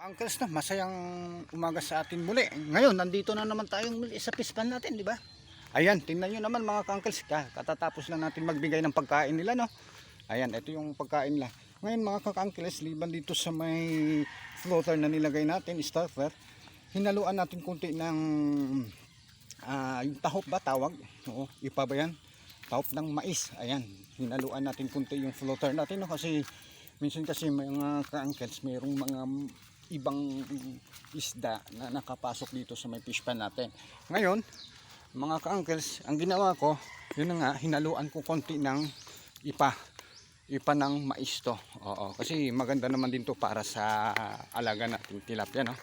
Uncles na, masayang umaga sa atin muli. Ngayon, nandito na naman tayong muli sa fish pan natin, di ba? Ayan, tingnan nyo naman mga ka-uncles, katatapos lang natin magbigay ng pagkain nila, no? Ayan, ito yung pagkain nila. Ngayon mga ka-uncles, liban dito sa may floater na nilagay natin, starter, hinaluan natin konti ng yung tahop ba tawag? Oo, ipa ba yan? Tahop ng mais. Ayan, hinaluan natin konti yung floater natin, no? Kasi minsan kasi mga ka-uncles, mayroong mga ibang isda na nakapasok dito sa may fish pan natin. Ngayon, mga ka-uncles, ang ginawa ko, yun na nga, hinaluan ko konti ng ipa ng mais to. Oo, kasi maganda naman din to para sa alaga natin tilapia, no?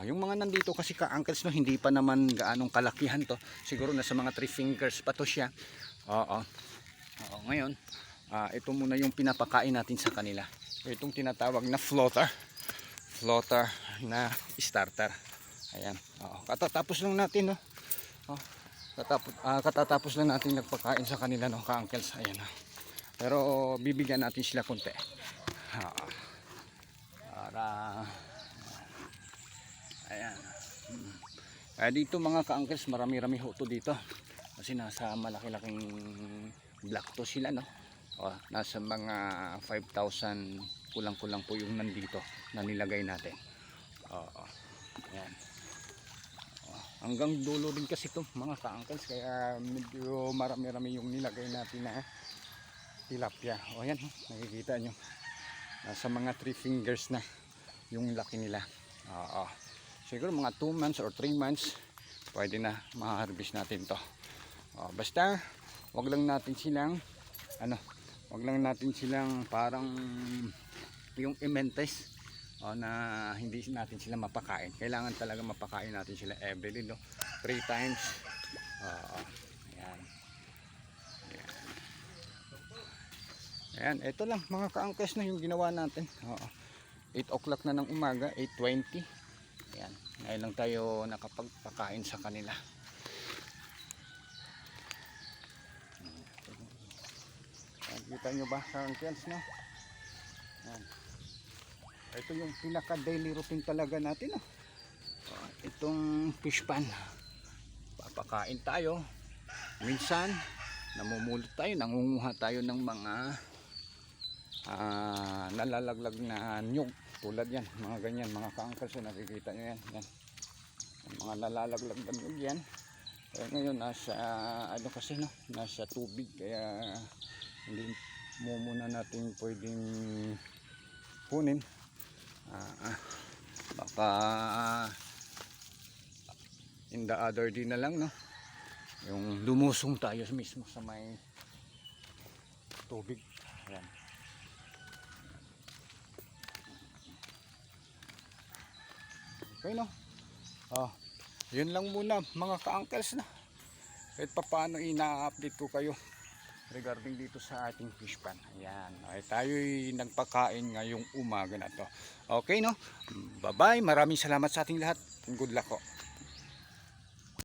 Yung mga nandito kasi ka-uncles, no, hindi pa naman gaanong kalakihan to. Siguro nasa mga 3 fingers pa to siya. Oo, ngayon, ito muna yung pinapakain natin sa kanila. Itong tinatawag na floater na starter. Ayan. Katatapos lang natin, no. Katatapos lang natin nagpakain sa kanila, no, ka-uncles. Ayan. Pero bibigyan natin sila konti. Para ayan. Dito mga ka-uncles, marami-rami ho to dito. Kasi nasa malaki-laking block to sila, no. Nasa mga 5,000 kulang-kulang po yung nandito na nilagay natin. Ayan. Hanggang dulo din kasi to mga ka-uncles, kaya medyo marami-rami yung nilagay natin na tilapia. Ayan, nakikita nyo, nasa mga 3 fingers na yung laki nila. Siguro mga 2 months or 3 months pwede na ma-harvest natin to. Basta wag lang natin silang parang yung imentes na hindi natin sila mapakain. Kailangan talaga mapakain natin sila every day, no? 3 times. Ayan. Ayan, ito lang mga ka-uncles na yung ginawa natin. 8 o'clock na ng umaga, 8:20. Ayan, ngayon lang tayo nakapagpakain sa kanila. Kita nyo ba ka-uncles, no? Ayan. Ito yung pinaka daily routine talaga natin, no? Itong fish pan, papakain tayo, minsan namumulot tayo, nangunguha tayo ng mga nalalaglag na nyug, tulad yan, mga ganyan mga ka-uncles. Nakikita nyo yan, yung mga nalalaglag na nyug yan. Ngayon nasa kasi, no, nasa tubig, kaya hindi mo muna natin pwedeng kunin. Baka in the other day na lang, no, yung lumusong tayo mismo sa may tubig. Ayan. Okay, no. Yun lang muna mga ka-uncles, na kahit pa paano ina-update ko kayo regarding dito sa ating fish pan. Ayan, tayo'y nagpakain ngayong umaga na to. Okay, no? Bye bye, maraming salamat sa ating lahat. Good luck ko.